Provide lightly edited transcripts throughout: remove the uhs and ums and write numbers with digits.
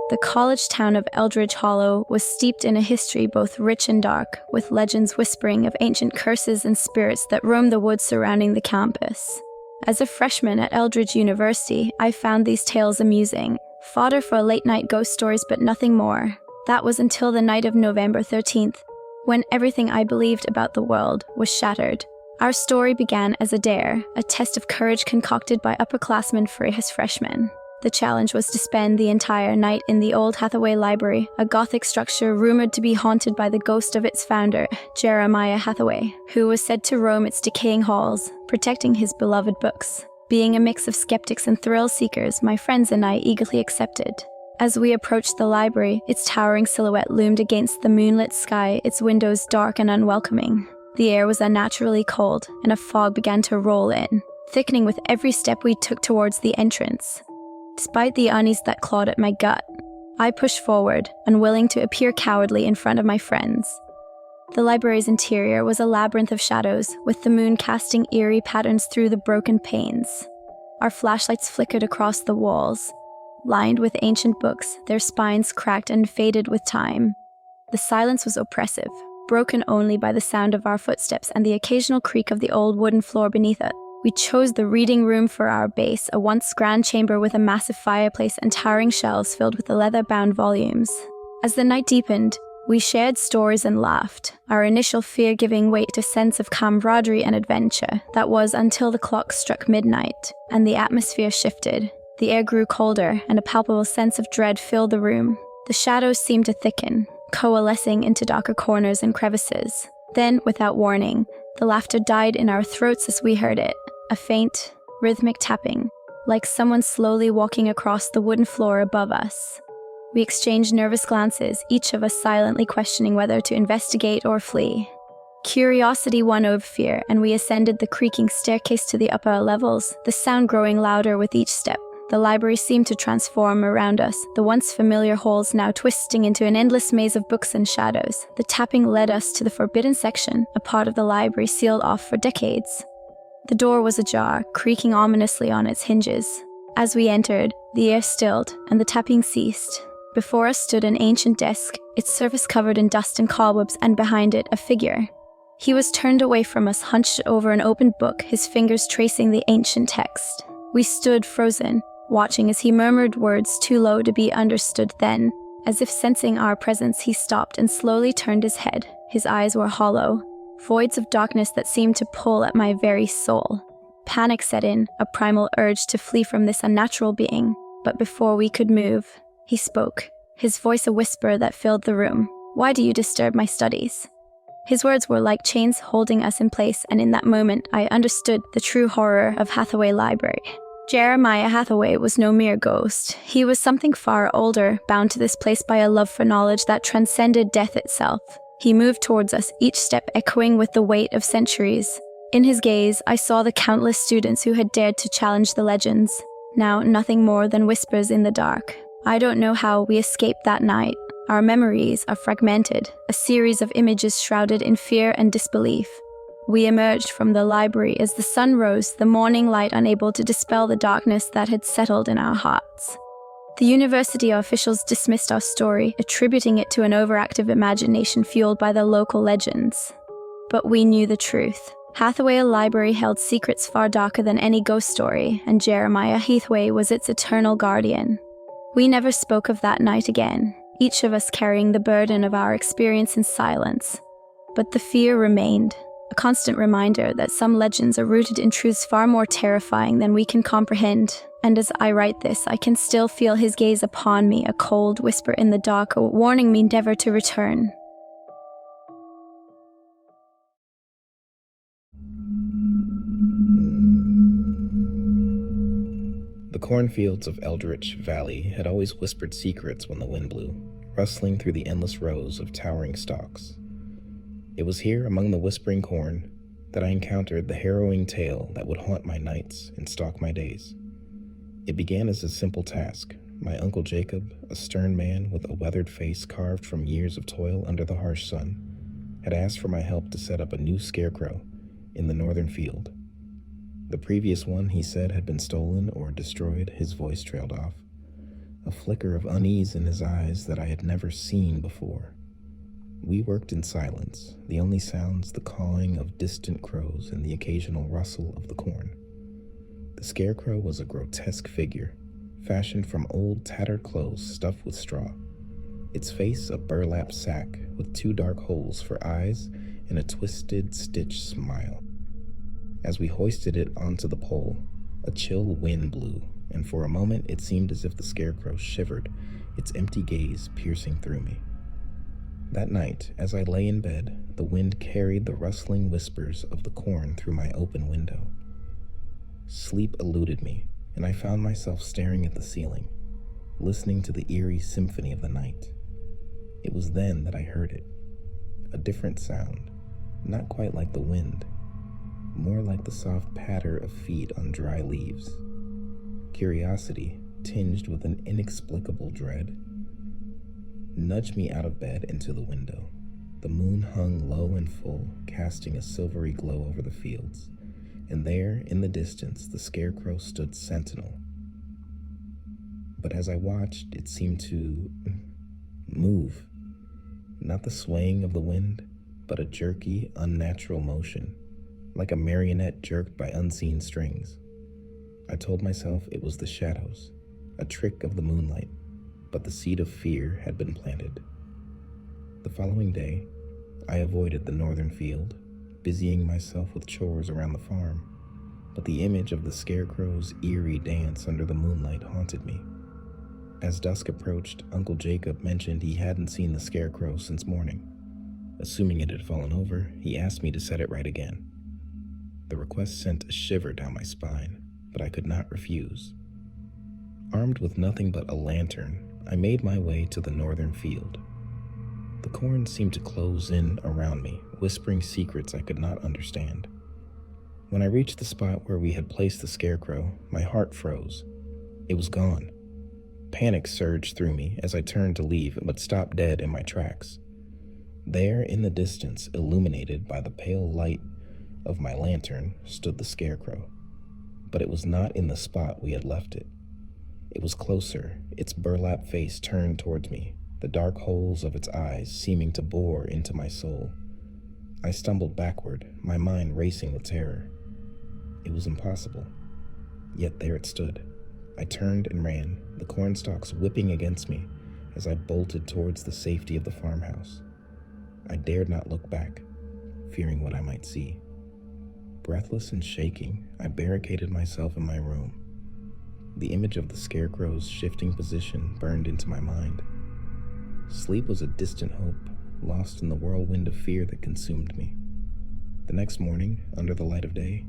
The college town of Eldritch Hollow was steeped in a history both rich and dark, with legends whispering of ancient curses and spirits that roamed the woods surrounding the campus. As a freshman at Eldritch University, I found these tales amusing, fodder for late-night ghost stories but nothing more. That was until the night of November 13th, when everything I believed about the world was shattered. Our story began as a dare, a test of courage concocted by upperclassmen for his freshmen. The challenge was to spend the entire night in the old Hathaway Library, a Gothic structure rumored to be haunted by the ghost of its founder, Jeremiah Hathaway, who was said to roam its decaying halls, protecting his beloved books. Being a mix of skeptics and thrill-seekers, my friends and I eagerly accepted. As we approached the library, its towering silhouette loomed against the moonlit sky, its windows dark and unwelcoming. The air was unnaturally cold, and a fog began to roll in, thickening with every step we took towards the entrance. Despite the unease that clawed at my gut, I pushed forward, unwilling to appear cowardly in front of my friends. The library's interior was a labyrinth of shadows, with the moon casting eerie patterns through the broken panes. Our flashlights flickered across the walls, lined with ancient books, their spines cracked and faded with time. The silence was oppressive, broken only by the sound of our footsteps and the occasional creak of the old wooden floor beneath it. We chose the reading room for our base, a once grand chamber with a massive fireplace and towering shelves filled with the leather-bound volumes. As the night deepened, we shared stories and laughed, our initial fear giving way to a sense of camaraderie and adventure. That was until the clock struck midnight, and the atmosphere shifted. The air grew colder, and a palpable sense of dread filled the room. The shadows seemed to thicken, coalescing into darker corners and crevices. Then, without warning, the laughter died in our throats as we heard it, a faint, rhythmic tapping, like someone slowly walking across the wooden floor above us. We exchanged nervous glances, each of us silently questioning whether to investigate or flee. Curiosity won over fear, and we ascended the creaking staircase to the upper levels, the sound growing louder with each step. The library seemed to transform around us, the once familiar halls now twisting into an endless maze of books and shadows. The tapping led us to the forbidden section, a part of the library sealed off for decades. The door was ajar, creaking ominously on its hinges. As we entered, the air stilled, and the tapping ceased. Before us stood an ancient desk, its surface covered in dust and cobwebs, and behind it, a figure. He was turned away from us, hunched over an open book, his fingers tracing the ancient text. We stood frozen, watching as he murmured words too low to be understood. Then, as if sensing our presence, he stopped and slowly turned his head. His eyes were hollow, voids of darkness that seemed to pull at my very soul. Panic set in, a primal urge to flee from this unnatural being. But before we could move, he spoke, his voice a whisper that filled the room. "Why do you disturb my studies?" His words were like chains holding us in place, and in that moment I understood the true horror of Hathaway Library. Jeremiah Hathaway was no mere ghost. He was something far older, bound to this place by a love for knowledge that transcended death itself. He moved towards us, each step echoing with the weight of centuries. In his gaze, I saw the countless students who had dared to challenge the legends, now nothing more than whispers in the dark. I don't know how we escaped that night. Our memories are fragmented, a series of images shrouded in fear and disbelief. We emerged from the library as the sun rose, the morning light unable to dispel the darkness that had settled in our hearts. The university officials dismissed our story, attributing it to an overactive imagination fueled by the local legends. But we knew the truth. Hathaway Library held secrets far darker than any ghost story, and Jeremiah Hathaway was its eternal guardian. We never spoke of that night again, each of us carrying the burden of our experience in silence. But the fear remained, a constant reminder that some legends are rooted in truths far more terrifying than we can comprehend. And as I write this, I can still feel his gaze upon me, a cold whisper in the dark, warning me never to return. The cornfields of Eldritch Valley had always whispered secrets when the wind blew, rustling through the endless rows of towering stalks. It was here, among the whispering corn, that I encountered the harrowing tale that would haunt my nights and stalk my days. It began as a simple task. My Uncle Jacob, a stern man with a weathered face carved from years of toil under the harsh sun, had asked for my help to set up a new scarecrow in the northern field. The previous one, he said, had been stolen or destroyed. His voice trailed off. a flicker of unease in his eyes that I had never seen before. We worked in silence, the only sounds the cawing of distant crows and the occasional rustle of the corn. The Scarecrow was a grotesque figure, fashioned from old tattered clothes stuffed with straw, its face a burlap sack with 2 dark holes for eyes and a twisted, stitched smile. As we hoisted it onto the pole, a chill wind blew, and for a moment it seemed as if the Scarecrow shivered, its empty gaze piercing through me. That night, as I lay in bed, the wind carried the rustling whispers of the corn through my open window. Sleep eluded me, and I found myself staring at the ceiling, listening to the eerie symphony of the night. It was then that I heard it. A different sound, not quite like the wind, more like the soft patter of feet on dry leaves. Curiosity, tinged with an inexplicable dread, nudged me out of bed into the window. The moon hung low and full, casting a silvery glow over the fields, and there, in the distance, the Scarecrow stood sentinel. But as I watched, it seemed to move. Not the swaying of the wind, but a jerky, unnatural motion, like a marionette jerked by unseen strings. I told myself it was the shadows, a trick of the moonlight, but the seed of fear had been planted. The following day, I avoided the northern field, busying myself with chores around the farm, but the image of the Scarecrow's eerie dance under the moonlight haunted me. As dusk approached, Uncle Jacob mentioned he hadn't seen the Scarecrow since morning. Assuming it had fallen over, he asked me to set it right again. The request sent a shiver down my spine, but I could not refuse. Armed with nothing but a lantern, I made my way to the northern field. The corn seemed to close in around me, whispering secrets I could not understand. When I reached the spot where we had placed the Scarecrow, my heart froze. It was gone. Panic surged through me as I turned to leave, but stopped dead in my tracks. There, in the distance, illuminated by the pale light of my lantern, stood the Scarecrow. But it was not in the spot we had left it. It was closer, its burlap face turned towards me, the dark holes of its eyes seeming to bore into my soul. I stumbled backward, my mind racing with terror. It was impossible. Yet there it stood. I turned and ran, the cornstalks whipping against me as I bolted towards the safety of the farmhouse. I dared not look back, fearing what I might see. Breathless and shaking, I barricaded myself in my room. The image of the Scarecrow's shifting position burned into my mind. Sleep was a distant hope, lost in the whirlwind of fear that consumed me. The next morning, under the light of day,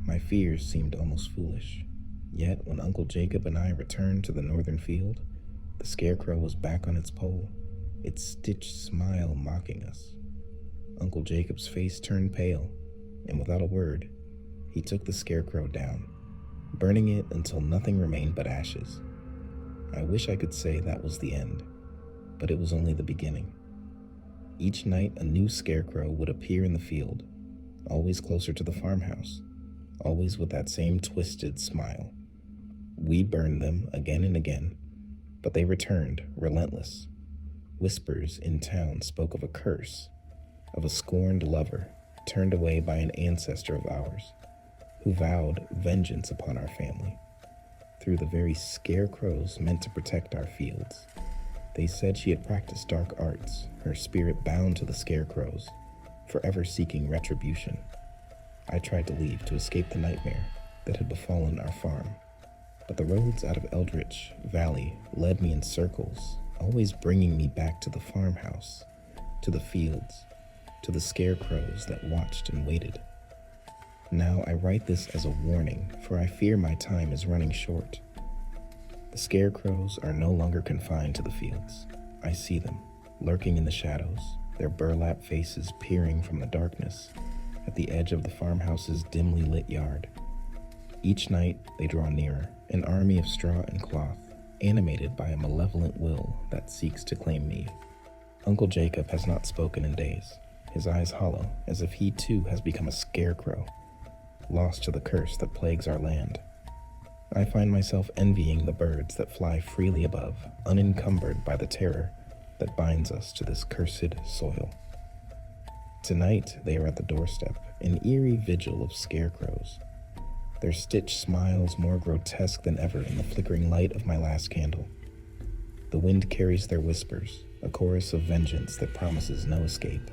my fears seemed almost foolish. Yet, when Uncle Jacob and I returned to the northern field, the Scarecrow was back on its pole, its stitched smile mocking us. Uncle Jacob's face turned pale, and without a word, he took the Scarecrow down, burning it until nothing remained but ashes. I wish I could say that was the end, but it was only the beginning. Each night, a new Scarecrow would appear in the field, always closer to the farmhouse, always with that same twisted smile. We burned them again and again, but they returned, relentless. Whispers in town spoke of a curse, of a scorned lover turned away by an ancestor of ours, who vowed vengeance upon our family. Through the very scarecrows meant to protect our fields. They said she had practiced dark arts, her spirit bound to the scarecrows, forever seeking retribution. I tried to leave to escape the nightmare that had befallen our farm, but the roads out of Eldritch Valley led me in circles, always bringing me back to the farmhouse, to the fields, to the scarecrows that watched and waited. Now I write this as a warning, for I fear my time is running short. The scarecrows are no longer confined to the fields. I see them, lurking in the shadows, their burlap faces peering from the darkness at the edge of the farmhouse's dimly lit yard. Each night they draw nearer, an army of straw and cloth, animated by a malevolent will that seeks to claim me. Uncle Jacob has not spoken in days, his eyes hollow, as if he too has become a scarecrow, lost to the curse that plagues our land. I find myself envying the birds that fly freely above, unencumbered by the terror that binds us to this cursed soil. Tonight, they are at the doorstep, an eerie vigil of scarecrows, their stitched smiles more grotesque than ever in the flickering light of my last candle. The wind carries their whispers, a chorus of vengeance that promises no escape.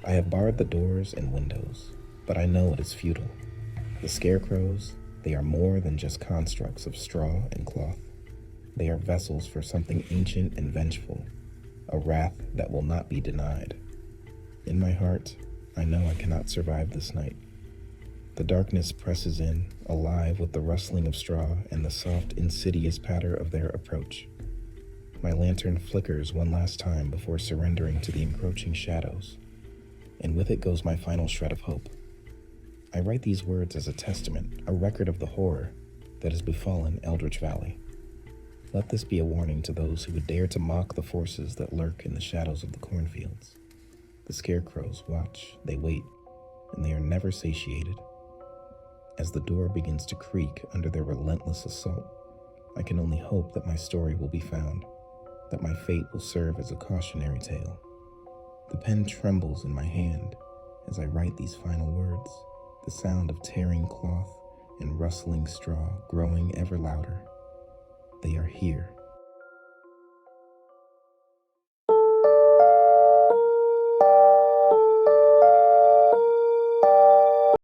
I have barred the doors and windows, but I know it is futile. The scarecrows, they are more than just constructs of straw and cloth. They are vessels for something ancient and vengeful, a wrath that will not be denied. In my heart, I know I cannot survive this night. The darkness presses in, alive with the rustling of straw and the soft, insidious patter of their approach. My lantern flickers one last time before surrendering to the encroaching shadows, and with it goes my final shred of hope. I write these words as a testament, a record of the horror that has befallen Eldritch Valley. Let this be a warning to those who would dare to mock the forces that lurk in the shadows of the cornfields. The scarecrows watch, they wait, and they are never satiated. As the door begins to creak under their relentless assault, I can only hope that my story will be found, that my fate will serve as a cautionary tale. The pen trembles in my hand as I write these final words, the sound of tearing cloth and rustling straw growing ever louder. They are here,